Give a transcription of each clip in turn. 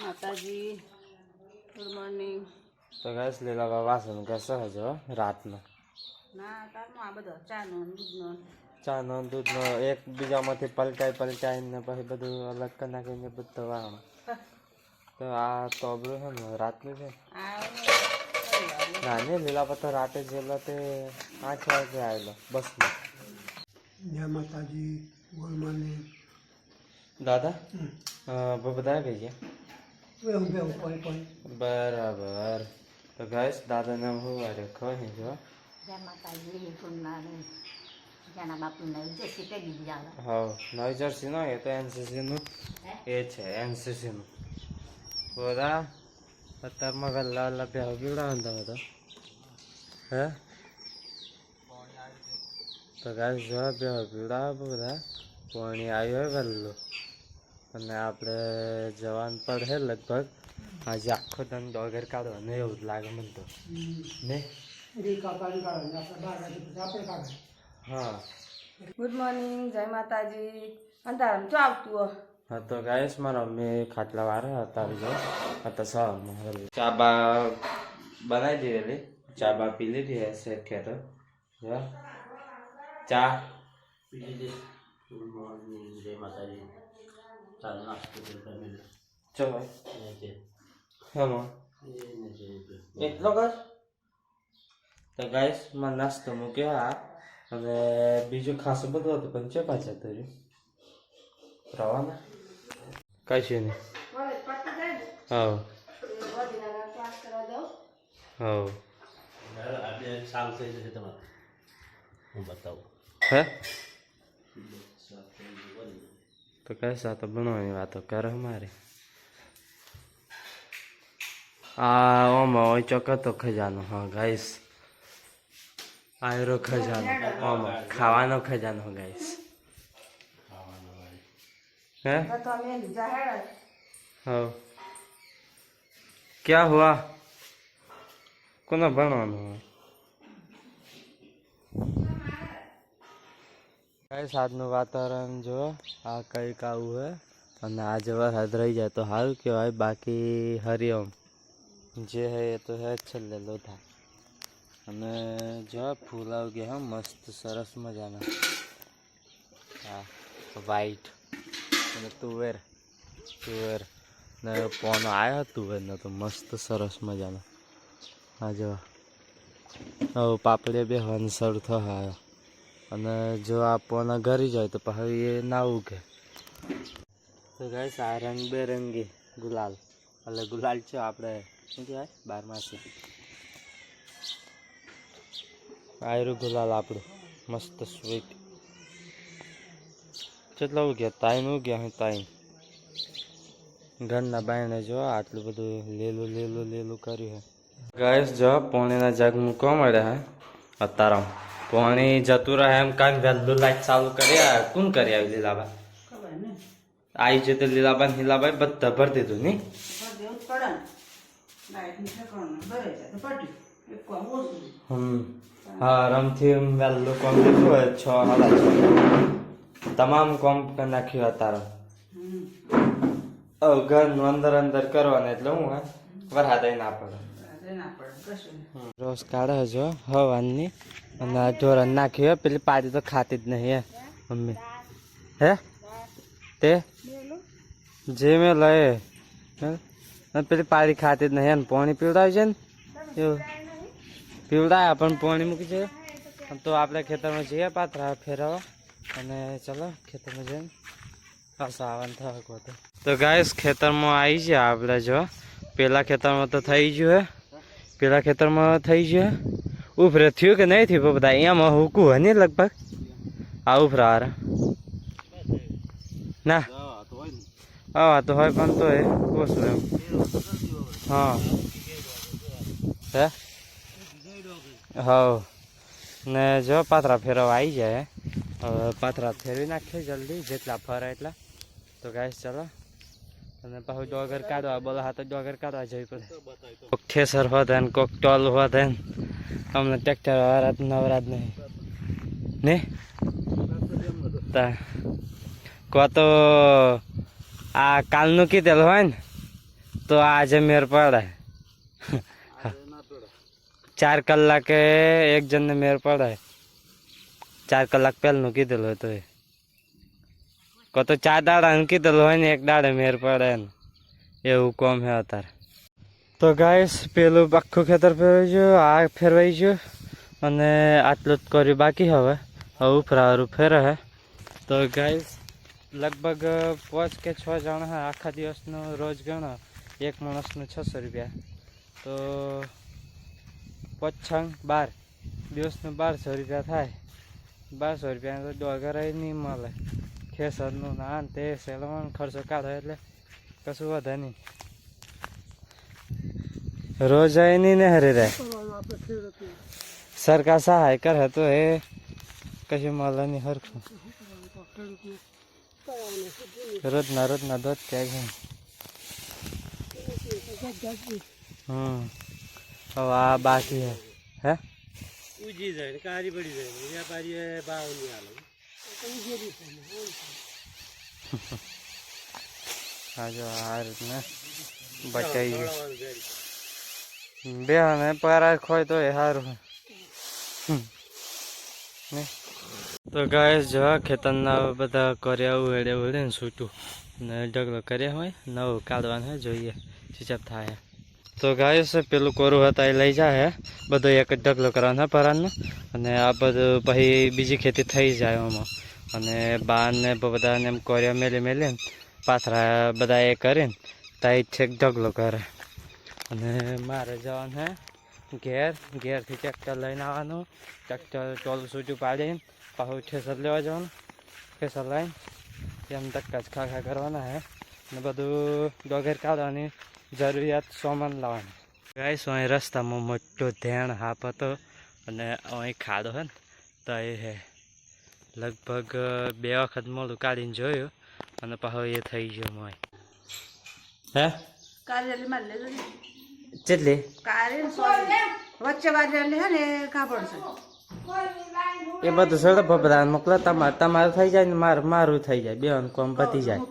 માતાજી good morning. તો gas લીલા વાસણ કેસો હજો રાતનો ના તારનો આ બધો ચાનો દૂધનો ચાનો દૂધનો એકબીજામાંથી પલટાઈને પછી બધું અલગ કરી નાખીને બધું વાળો તો આ તોબરું છે ને રાતનું છે ના ને લીલા પત્તો રાતે જેલો તે 8 વાગે આવેલો બસમાં। જય માતાજી ગુડ મોર્નિંગ દાદા બધા ગઈ ગયા કોઈ બરાબર। તો ગેસ દાદાને હું વારે કહી જો જય માતાજી ગુણનાને જાના બાપુને જસી કહી દીધી હા નવી જર્સી નો એ તો એનસીસીનું એ છે એનસીસીનું બધા અત્યારમાં વહેલા વહેલા બે પીવડાવતા હતો હે તો ગેસ જો બે પીવડાવે બધા પાણી આવ્યું હોય વહેલું અને આપણે જવાન પડે લગભગ આજે આખો દન ડોગર કાઢવાનું એવું જ લાગે મને તો ને હા। ગુડ મોર્નિંગ જય માતાજી અંધારામ શું આવતું હા તો ગાઈસ મારા મમ્મી ખાટલા વાળા અત્યારે જો અત્યારે સવારમાં ચા બા બનાવી દીધેલી ચા બા પી લીધી હશે ખેતર જો ચા પી લીધી। ગુડ મોર્નિંગ જય માતાજી ચાલ નાસ્તો ચલો હા એટલો કર તો ગાઈસ માં નાસ્તો મૂક્યો આ અને બીજું ખાસું બધું હતું પણ છે પાછા તો રવાના કશું નહીં હા હા સારું થઈ જશે તમારે હું બતાવું હે તો કઈ સાથે બનાવવાની વાતો કરે મારે આ ઓમાં હોય ચોક્કસ ખજાનો હા ગાઈસ આયરો ખજાનો ઓમાં ખાવાનો ખજાનો ગાઈસ હે હા क्या हुआ કોને ભણવાનું કઈ સાદનું વાતાવરણ જો આ કંઈક આવું હે અને આજે વરસાદ રહી જાય તો સારું કહેવાય બાકી હરિઓમ જે હે એ તો હે જ છેલ્લે લોથા અને જો ફૂલ આવી ગયા હા મસ્ત સરસ મજાના હા વ્હાઈટ અને તુવેર ને પોનો આવ્યો તુવેરનો તો મસ્ત સરસ મજાનો હા જો હવે પાપડીએ બે હવાનું શરૂ થયો અને જો આ પોના ઘરી જાય તો પછી એ ના ઉગે તો ગાઈસ આ રંગબેરંગી ગુલાલ એટલે ગુલાલ છે આપણે શું કહેવાય 12 આયરું ગુલાલ આપણું મસ્ત સ્વીટ કેટલા ઉગ્યા તાઈન ઉગ્યા હું તાઈન ઘરના બાયણે જો આટલું બધું લીલું કર્યું હે ગાઈસ જો પાણીના જગ મૂકવા મળ્યા હે અત્યારે પાણી જતું રહે એમ કાંઈ વહેલું લાઈટ ચાલુ કરી કોણ કરી આવી લીલાભાઈ આવી છે તો લીલાભાઈ હીલાભાઈ બધા ભરી દીધું નહીં હા રમથી વહેલું કોમ લીધું હોય 6:30 તમામ કોમ કરી નાખ્યું અત્યારે ઘરનું અંદર કરવાનું એટલે હું વરસાદ ના પડે રોજ કાઢે જો હવાની અને ઢોરણ નાખી હોય પેલી પાડી તો ખાતી જ નહીં હે મમ્મી હે તે જે મેં લઈએ પેલી પાડી ખાતી જ નહીં પાણી પીવડાવ્યું છે ને એવું પીવડાયા પણ પાણી મૂકી છે તો આપણે ખેતરમાં જઈએ પાત્રા ફેરવવા અને ચલો ખેતરમાં જઈને પાછા આવવાનું થવા તો ગાઈસ ખેતરમાં આવી છે આપણે જો પેલા ખેતરમાં તો થઈ ગયું હે પેલા ખેતરમાં થઈ ગયું ઉભરે થયું કે નહીં થયું બધા એમાં હુકું હે ને લગભગ આ ઉભરા હારા ના હા તો હોય પણ તો એ ઓછું એમ હા હે હા ને જો પાત્રા ફેરવા આવી જાય હવે પાત્રા ફેરવી નાખીએ જલ્દી જેટલા ફરે એટલા તો ગાઈસ ચાલો અને પાછું ડોગર કાઢવા બોલા હા તો ડોગર કાઢવા જવી પડે કોક ઠેસર હોતે ને કોક ટોલ હોતે ને અમને ટ્રેક્ટર વાળા નવરાજ નહીં ને કો તો આ કાલનું કીધેલું હોય ને તો આજે મેર પડે 4 કલાકે એક જણને મેર પડે 4 કલાક પહેલાનું કીધેલું હતું એ કો તો 4 દાડા કીધેલું હોય ને 1 દાડે મેર પડે ને એવું કોમ હે અત્યારે તો ગાઈસ પેલું આખું ખેતર ફેરવાઈ ગયું આ ફેરવાઈ ગયું અને આટલું જ કર્યું બાકી હવે ઉપરાવાળું ફેરે હે તો ગાઈસ લગભગ 5 કે 6 જણા હે આખા દિવસનો રોજ ગણો એક માણસનું 600 રૂપિયા તો 5 6 12 દિવસનું 1200 રૂપિયા થાય 1200 રૂપિયા તો ડોગર નહીં મળે ખેસરનું ના તે સેલવાનો ખર્ચો કાઢો એટલે કશું વધે નહીં રોજ નહીં ને હરી રહે સરકાર સહાય કરે તો એ કશું મળે નહીં હરખું રોજના દોધ ક્યાં હવે આ બાકી હે ઉજી જાય કારી પડી જાય વ્યાપારી ભાવ નહીં હાલે હા જો આ રીતના બચાઈ બે ને પરાર ખોય તો એ સારું તો ગાય જો ખેતરના બધા કર્યા ઉડે ને છૂટું ને ઢગલો કર્યા હોય નવું કાઢવાનું હોય જોઈએ ચીચપ થાય તો ગાય છે પેલું કોરું હતા એ લઈ જાય બધો એક જ ઢગલો કરવાનો પરારનો અને આ બધું પછી બીજી ખેતી થઈ જાય એમાં અને બાર ને બધાને એમ કોરિયા મેલી ને પાથરા બધા એ કરીને તાઈ છેક ઢગલો કરે અને મારે જવાનું હે ઘેરથી ટ્રેક્ટર લઈને આવવાનું ટ્રેક્ટર ટોલું છૂટું પાડીને પાછું ઠેસર લેવા જવાનું ઠેસર લઈને એમ ધક્કા જ ખા કરવાના હે ને બધું ડોગર કાઢવાની જરૂરિયાત સામાન લાવવાની ગાઈસ અહીં રસ્તામાં મોટો ધ્યાન હાપ હતો અને અહીં ખાડો હે ને તો એ હે લગભગ 2 વખત મોડું કાઢીને જોયું અને પાછો એ થઈ ગયો મોય હે કેટલી એ બધું સડપ બધા મોકલો તમારું થઈ જાય ને મારું થઈ જાય બે કોમ પતી જાય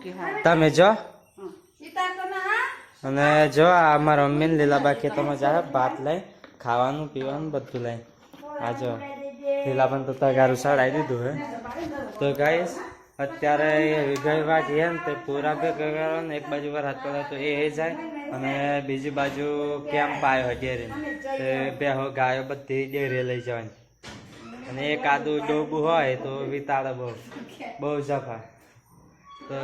તમે જો અને જો આ મારા મમ્મીને લીલાબા ખેતરમાં જાય ભાત લઈ ખાવાનું પીવાનું બધું લઈ આ જો લીલાબાને તો તગારું સડાવી દીધું હે તો ગાઈસ અત્યારે ગઈ વાટી ને તે પૂરા ભેગા કરવાને એક બાજુ વરસાદ પડે તો એ જાય અને બીજી બાજુ કેમ્પ આવ્યો હોય ડેરીને તે બે ગાયો બધી ડેરી લઈ જવાની અને એક આદુ ડોબું હોય તો વિતાડે બહુ જફા તો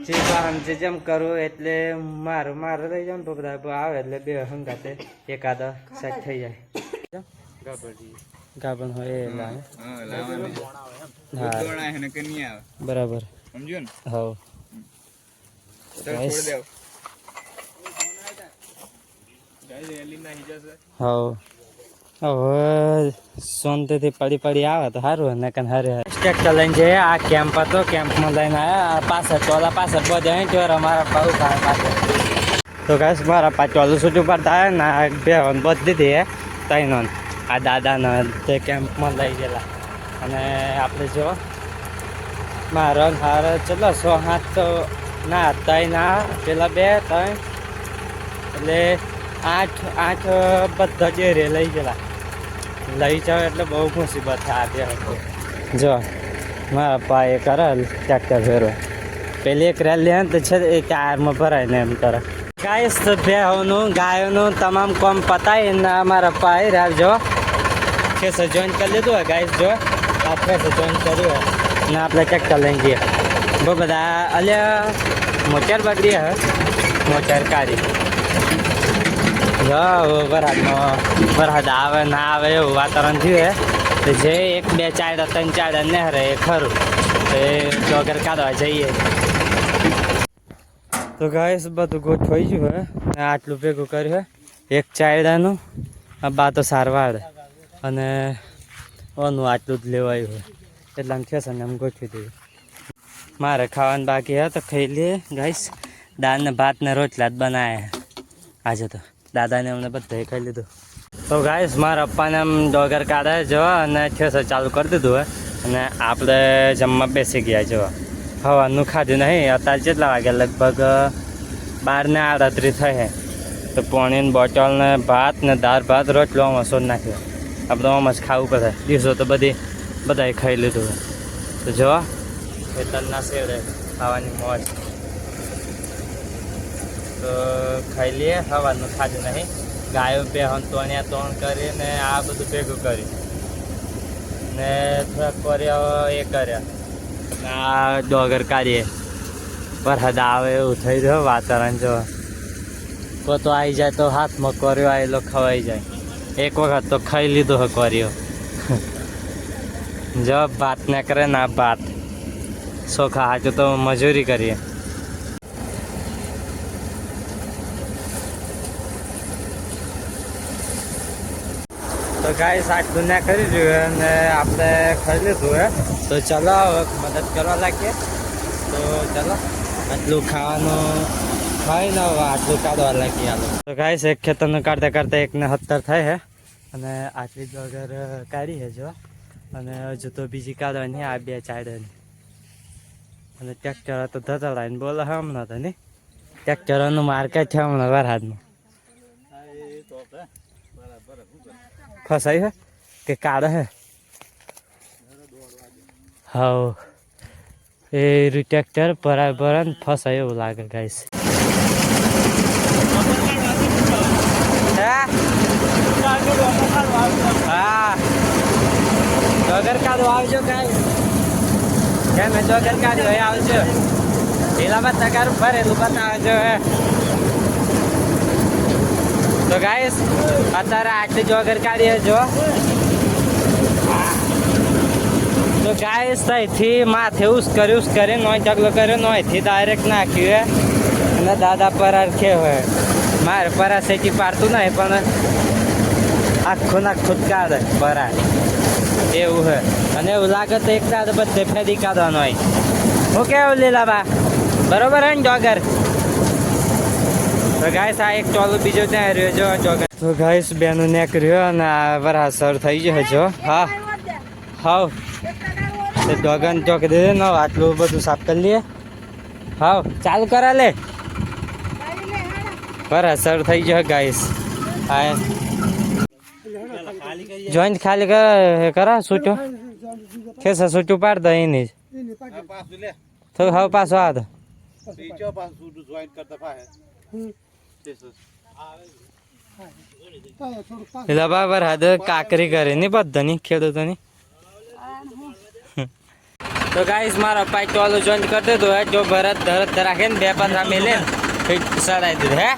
જે વાહન જેમ કરું એટલે મારે લઈ જાવ ને બધા આવે એટલે બે હંગાતે એકાદા સેટ થઈ જાય ગાભણ હોય એ બરાબર સમજ્યો ને હા હવે શાંતિથી પડી આવે તો સારું ને કે હારે ટ્રેક્ટર લઈને જઈએ આ કેમ્પ હતો કેમ્પમાં લઈને આવ્યા પાછળ ચોલા પાછળ બધા ચોર અમારા બહુ પાછળ તો ગાઈસ મારા પાંચ ચોલું છૂટું પડતા આવે ને બે બધી દીધી ત્રણ આ દાદાના તે કેમ્પમાં લઈ ગયેલા અને આપણે જો મારો હારે ચલો 6 તો ના 3 ના પેલા 2 3 એટલે 8 બધા ડેરે લઈ ગયેલા લઈ જાવ એટલે બહુ મુસીબત થાય આ જો મારા પાએ કરે ટ્રેક્ટર ફેરવા પેલી એક રેલી ને તો છે એ ટાયરમાં ભરાય ને એમ કરે ગાઈસ ભેહોનું ગાયોનું તમામ કામ પતાવીને અમારા પાએ રાખજો ખેસર જોઈન કરી લીધું હોય ગાઈસ જો આ ખેસર જોઈન કર્યું હોય ને આપણે ટ્રેક્ટર લઈને જઈએ બહુ બધા અલ્યા મોટર બગડી હે મોટર કાઢી વરસાદ આવે ના આવે એવું વાતાવરણ થયું હે જે 1 2 4 3 4 નહેરે એ ખરું એ ડોગર કાઢવા જઈએ તો ગાઈસ બધું ગોઠવાઈ ગયું હે આટલું ભેગું કર્યું હે એક ચાયડાનું આ બા તો સારવાર અને ઓનું આટલું જ લેવાયું હોય એટલે આમ થશે ને આમ ગોઠવી દઈએ મારે ખાવાનું બાકી હે તો ખાઈ લઈએ ગાઈસ દાળ ને ભાત ને રોટલા જ બનાવ્યા આજે તો દાદાને અમને બધા ખાઈ લીધું તો ગાઈસ મારા પપ્પાને આમ ડોગર કાઢે જો અને ઠેસર ચાલુ કરી દીધું હોય અને આપણે જમવા બેસી ગયા જો હવાનું ખાધું નહીં અત્યારે કેટલા વાગ્યા લગભગ 12:38 થઈ છે તો પાણીની બોટલ ને ભાત ને દાળ ભાત રોટલો આમાં સોડ નાખ્યો. આપણે આમાં જ ખાવું પડે. દિવસો તો બધાએ ખાઈ લીધું. તો જો એ તલના શેવડે ખાવાની મોજ. તો ખાઈ લઈએ. સવારનું ખાધું નહીં. ગાયો બેહન તોણ કરીને આ બધું ભેગું કર્યું ને થોડાક કર્યા એ કર્યા. આ ડોગર કાઢીએ. વરસાદ આવે એવું થઈ રહ્યું વાતાવરણ. જો તો આવી જાય તો હાથમાં કર્યો આવેલો ખવાઈ જાય. એક વખત તો ખાઈ લીધો હે કર્યો. જો ભાત ને કરે ના ભાત સોખા હાજુ તો મજૂરી કરીએ. તો ગાય આટલું ના કરી રહ્યું અને આપણે ખાઈ લીધું હે. તો ચાલો મદદ કરવા લાગીએ. તો ચાલો આટલું ખાવાનું ખાઈ ને આટલું કાઢવા લાગીએ. હાલો તો ગાય એક ખેતરનું કાઢતા 1:70 થાય છે અને આટલી જ વગર કાઢી છે જો. અને હજુ તો બીજી કાઢવાની આ 2 ચાડવાની. અને ટ્રેક્ટર તો ધતડાઈને બોલે હમણાં તો નહીં. ટ્રેક્ટરનું માર્કેટ છે હમણાં વરસાદનું. ફસાઈ હે કે કાઢે હે? હા એ ટ્રેક્ટર બરાબર ફસાય એવું લાગે ગાઈસ. હા જોગર કાઢો આવજો ગાઈસ. કેમ જોગર કાઢ્યો એ આવજો. ઢીલામાં તગારું ભરેલું બતાવજો હે. તો ગાઈસ અત્યારે આટલી જોગર કાઢીએ જો. તો ગાઈસ ત્યાંથી માથે ઉસ કરી નોય ઢગલો કર્યો નોયથી ડાયરેક્ટ નાખ્યું હે. અને દાદા પરાર કે હોય મારે પરા સેટી પાડતું નહીં પણ આખું નાખું જ કાઢે પરાર એવું હે. અને એવું લાગે તો એક દાદા બધે ફેદી કાઢવાનો હોય. હું કેવું લીલાબા બરોબર હે ને જોગર? તો ગાઈસ આ એક ટોલું બીજો ત્યાં રહ્યો જો જોગર. તો ગાઈસ બેનું નેક રહ્યો અને આ વરસાદ શરૂ થઈ ગયો જો. હા હાવ તો ડોગન ચોક દે ને આટલું બધું સાફ કરી લઈએ. હાવ ચાલુ કરા લે. વરસાદ શરૂ થઈ ગયો ગાઈસ. હા જોઈન્ટ ખાલી કરા સૂટો ખેસા સૂટું પાડ દે એની તો હવે પાછો આ દો. એટલે બરાબર હાથ કાકરી કરે ને બધાની ખેડૂતોની. તો ગાઈસ મારા પાઈ ટોલું જોઈન્ટ કરી દીધું હે. જો ભરત ધરત રાખે ને 2-15 મિલે ફીટ સડાઈ દીધું હે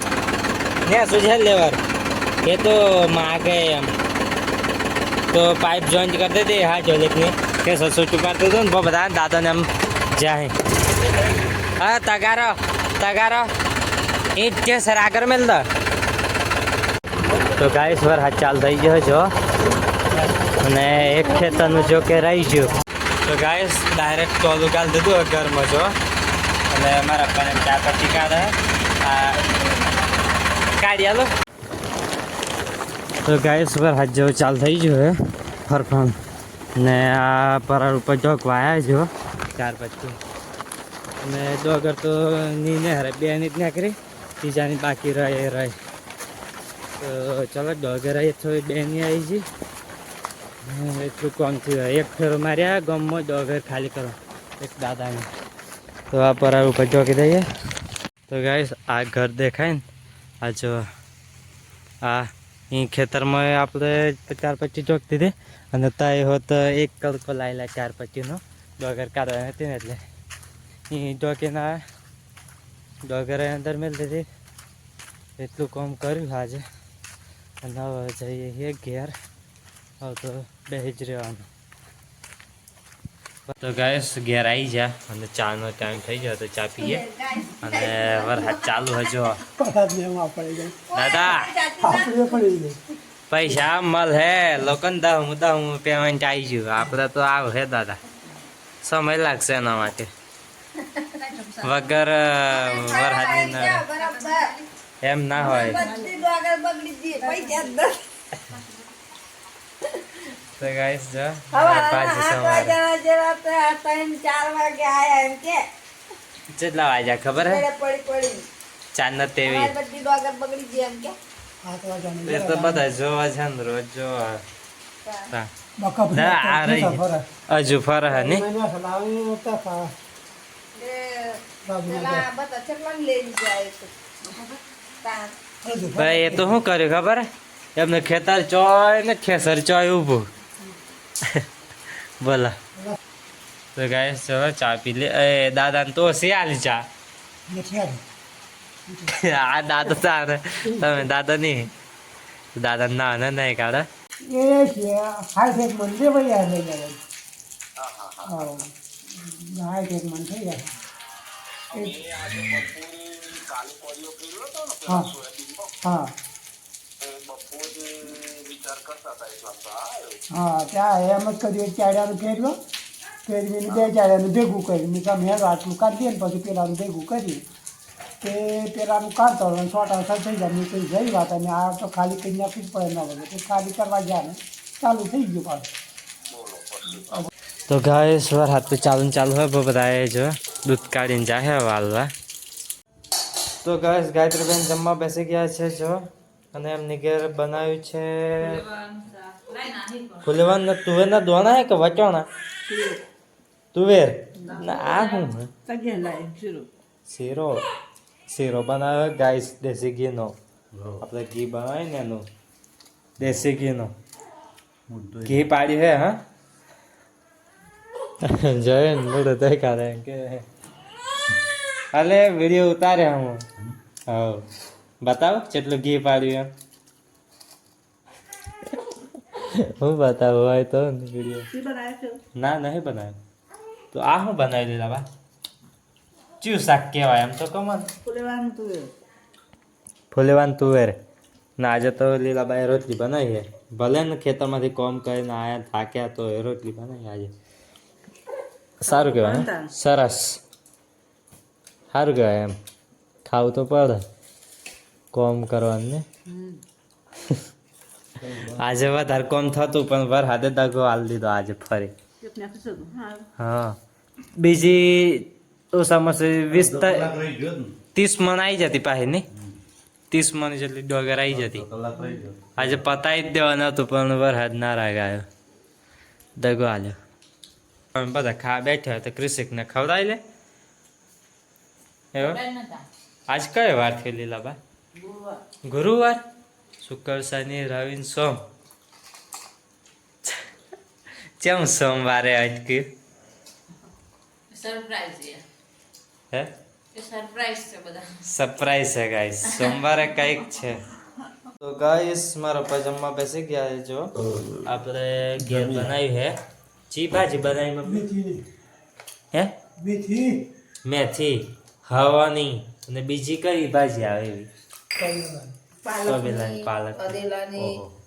ને શું છે લેવર એ તો માગે એમ. તો પાઇપ જોઈન્ટ કરી દીધી હા જોલેકની કે સસુટું પાડતું હતું ને બધા દાદાને એમ જાય. હા તગારો ઈંટ કે સર આગળ મેલ દો. તો ગાઈસ વાર હાથ ચાલ થઈ ગયો જો. અને એક ખેતરનું જો કે રહી ગયું. તો ગાઈસ ડાયરેક્ટ ટોલું કાઢી દીધું ઘરમાં જો. અને મારા પપ્પાને ચા પત્તી કાઢે કાઢી આલો. તો ગાઈસ વાર હાથ જેવું ચાલ થઈ ગયું હે ફરફણ. ને આ પરાળ ઉપર જોક વાયા જો 4-5. અને ડોગર તો ની ને હરે 2 ની જ નાખી ત્રીજાની બાકી રહે. તો ચાલો ડોગર આવી થોડી 2 ની આવી છે. એટલું કામ થયું. એક ફેરો માર્યા ગામમાં ડોગર ખાલી કરો એક દાદાને. તો આ પરાળ ઉપર ચોકી દઈએ. તો ગાઈસ આ ઘર દેખાય ને આ જો આ અહીં ખેતરમાં આપણે 4-25 ચોક દીધી. અને ત્યાં હોત એક કડકો લાયેલા 4-25નો ડોગર કાઢવાની હતી ને એટલે અહીં ચોકીના ડોગર અંદર મેળ દીધી. એટલું કામ કર્યું આજે. અને હવે જઈએ ઘેર. હવે તો બેસી જ રહેવાનું. તો ગાઈસ ઘેર આવી જા અને ચાનો ટાઈમ થઈ ગયો તો ચા પીએ. અને વરસાદ ચાલુ હજો દાદા પૈસા મળ હે લોકોને દહું પેમેન્ટ આવી ગયું. આપણે તો આવ હે દાદા સમય લાગશે એના માટે. વગર વરસાદની એમ ના હોય. તો ગાઈસ જો કેટલા વાગ્યા ખબર હે? ચાંદ તેવી બધી ડોગર બગડી ગઈ એમ કે 7 વાગ્યાની એ તો બધા જોવા છે ને રોજ જોવા બકા ના, આ રહી. હજુ ફરે હે ને મહિના સલાવી તા પેલા બધા ચકલા લઈ જાય ભાઈ એ તો શું કર્યું ખબર હે? એમને ખેતર ચોય ને ખેસર ચોય ઊભું બોલા તો ગાય ચલો ચા પી લે એ દાદાને તો શિયાળી ચા આ દાદા તારે તમે દાદા નહીં દાદા ના ને નહીં કાઢે એ છે હાઈ મંદિર ભાઈ આ લઈ જાય હા હાઈ મન થઈ જાય હા હા હા ત્યાં એમ જ કર્યું ચાડાનું ફેરવો ફેરવીને 2 ચાડાનું ભેગું કર્યું મેં તમે આટલું કાઢી દે ને પછી પેલાનું ભેગું કર્યું તે પેલાનું કાઢતો હોય છોટા અસર થઈ જાય મેં કોઈ જઈ વાત અને આ તો ખાલી કંઈ નાખવું જ પડે ના બધે તો ખાલી કરવા જાય ને ચાલુ થઈ ગયું પાછું તો ગાય સવાર હાથ તો ચાલુ હોય બધા જો દૂધ કાઢીને જાય વાલવા તો ગાય ગાયત્રીબેન જમવા બેસી ગયા છે જો અને એમની ઘેર બનાવ્યું છે ફુલેવાન ને તુવેર ના દોણા હે કે વચોણા તુવેર ના આ શું શીરો શીરો બનાવે ગાય દેશી ઘીનો આપણે ઘી બનાવીએ ને એનું દેશી ઘીનો ઘી પાડ્યું હે હા જય ને મોટો થઈ કાઢે કે હાલે વિડીયો ઉતારે હું હા બતાવો કેટલું ઘી પાડ્યું એમ હું બતાવું હોય તો વિડીયો ના નહીં બનાવ્યું તો આ શું બનાવી દીધા બા ચિયું શાક કહેવાય એમ તો કમન ફુલેવાન તુવેર ના આજે તો લીલાબાઈ રોટલી બનાવી છે ભલે ને ખેતરમાંથી કોમ કરીને આયા થાક્યા તો એ રોટલી બનાવી આજે સારું કહેવાય સરસ સારું કહેવાય એમ ખાવું તો પડે કોમ કરવાનું ને આજે વધારે કોમ થતું પણ વર હાથે દગો હાલ દીધો આજે ફરી હા બીજી ઓછામાં 20-30 મણ આવી જતી પાછી નહીં 30 મણ જેટલી ડોગર આવી જતી આજે પતાવી જ દેવાનું હતું પણ વરસાદ ના રાગાયો દગો હાલ્યો પણ બધા ખા બેઠા તો કૃષિકને ખવડાવી લે એવો આજ કયો વાર થયો લીલાબા ગુરુવાર શુક્ર શનિ રવિ સોમ કેમ સોમવારે અટક્યું હે સરપ્રાઈઝ છે ગાઈસ સોમવારે કઈક છે તો ગાઈસ મારા પપ્પા બેસી ગયા છે જો આપણે ઘેર બનાવી હે ચી ભાજી બનાવી મમ્મી હે મેથી હવાની અને બીજી કઈ ભાજી આવે એવી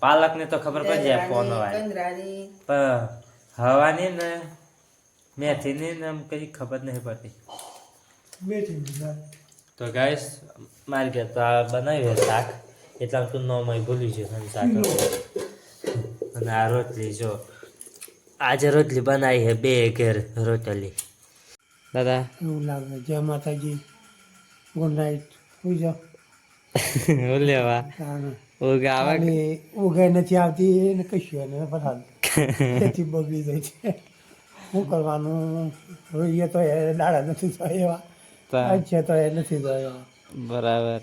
પાલક ને તો ખબર પડી જાય ફોન પણ હવાની ને મેથી ની ને કઈ ખબર નહીં પડતી તો ગાઈસ મારી ઘેર તો આ બનાવ્યું શાક એટલા તું ન મય ભૂલી છે શાક અને આ રોટલી જો આજે રોટલી બનાવી છે 2 ઘેર રોટલી દાદા એવું લાગે જય માતાજી ગુડ નાઇટ સુઈ જાઓ લેવા ઊંઘ આવે ઊંઘ નથી આવતી એને કશું એને પસંદ તેથી બગડી જાય છે શું કરવાનું રોઈએ તો એ દાડા નથી થયા એવા છે તો એ નથી થયા બરાબર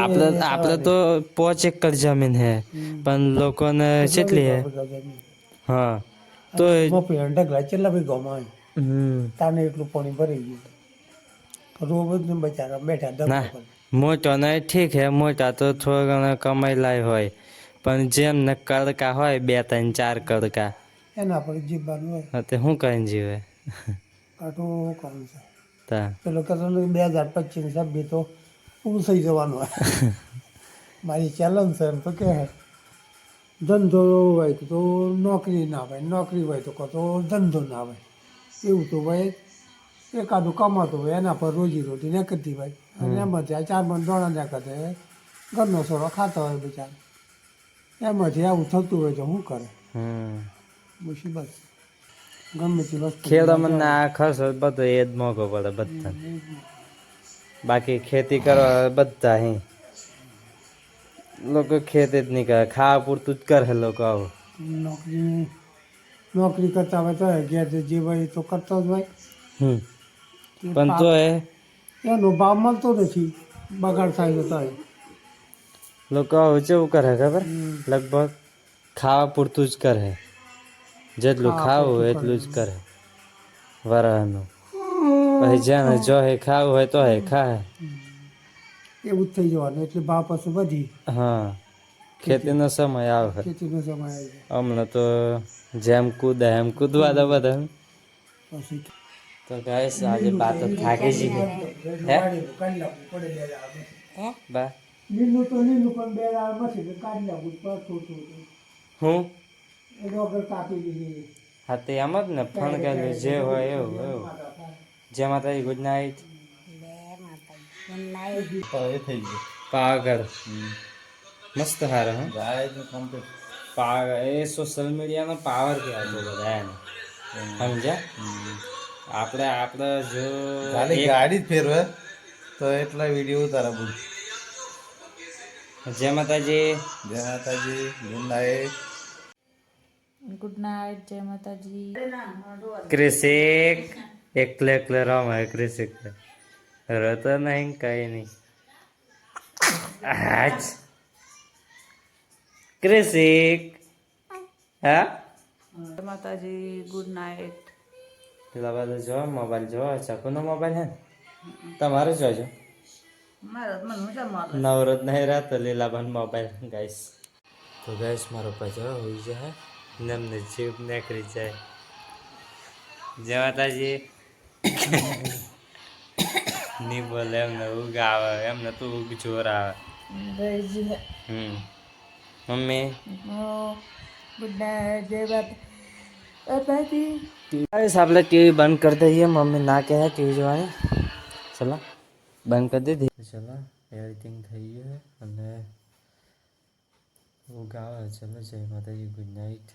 આપણે તો 5 એકર જમીન હે પણ લોકોને કેટલી હે હા તો ઢગલા કેટલા ભાઈ ગમાય તાને એટલું પાણી ભરી ગયું રોજ બચારા બેઠા ના મોટો ને ઠીક હે મોટા તો થોડા ઘણા કમાઈ લાય હોય પણ જેમ ને કડકા હોય 2 3 4 કડકા એના પર જીવવાનું હોય તે શું કરીને જીવે આટલું કામ છે તા પેલો કહેતો 2025 સભ્ય તો પૂરું થઈ જવાનું હોય મારી ચેલેન્જ છે એમ તો કે ધંધો હોય તો નોકરી ના હોય નોકરી હોય તો કહો ધંધો ના હોય એવું તો ભાઈ એકાદું કમાતું હોય એના પર રોજી રોટી ન કરતી હોય અને એમાંથી આ 4 મણ દોણા ના કરે ઘરનો સોરો ખાતા હોય બિચારા એમાંથી આવું થતું હોય તો શું કરે મુસીબત ગમે તે વસ્તુ ખેડૂતોને આ ખર્ચ બધો એ જ મોંઘો પડે બધા બાકી ખેતી કરવા બધા અહીં લોકો ખેતી જ નહીં કરે, ખાવા પૂરતું જ કરે લોકો આવું. નોકરી કરતા હોય તો ઘેર જે હોય એ તો કરતો જ હોય. પણ તો એનો ભાવ મળતો નથી, બગાડ થાય તો લોકો આવું કેવું કરે ખબર, લગભગ ખાવા પૂરતું જ કરે, જેટલું ખાવું હોય એટલું જ કરે વરાળનું. પછી જ્યાં જો હે ખાવું હોય તો હે ખાય, એવું જ થઈ જવાનું. એટલે ભાવ પછી વધી. હા, ખેતીનો સમય આવે. ખેતીનો સમય આવી જાય હમણાં તો જેમ કૂદે એમ કૂદવા દો બધા. પછી તો ગાઈસ આજે બાત થાકી જ ગઈ હે બા લીલું તો લીલું પણ બે દાળ પછી તો કાઢી નાખું થોડું હું ડોગર કાપી દીધી. હા તે એમ જ ને ફોન કર્યો જે હોય એવું એવું. જય માતાજી, ગુડ નાઇટ. પાવાગઢ મસ્ત હારે હા પાવાગઢ એ સોશિયલ મીડિયાનો પાવર કહેવાય બધા એને સમજ્યા. આપણે જો ગાડી જ ફેરવે તો એટલા વિડીયો ઉતારા બોલ. જય માતાજી. જય માતાજી, ગુડ નાઇટ. ગુડ નાઇટ, જય માતાજી. ક્રિશિક એકલે રમે ક્રિશિક રતો નહીં કઈ નહીં. આજ ક્રિશિક હા જય માતાજી, ગુડ નાઇટ. પેલા બધા જો મોબાઈલ જો ચકુનો મોબાઈલ હે તમારે જોજો. નવરોજ નહીં રહેતો લીલાબાન મોબાઈલ ગાઈસ. તો ગાઈસ મારો પાછો હોઈ જાય નમને જીવ નીકળી જાય. જય માતાજી. નહીં બોલે એમને ઊંઘ આવે, એમને તો ઊંઘ જોર આવે. મમ્મી ગુડ નાઇટ, જય માતાજી. गाइस आप लोग टीवी बंद कर दीजिए, मम्मी ना क्या है टीवी જોવાની. ચલો બંધ કરી દીધી. ચલો એવરીથિંગ થઈ ગયું અને ઊંઘ આવે. ચલો જય માતાજી, ગુડ નાઇટ.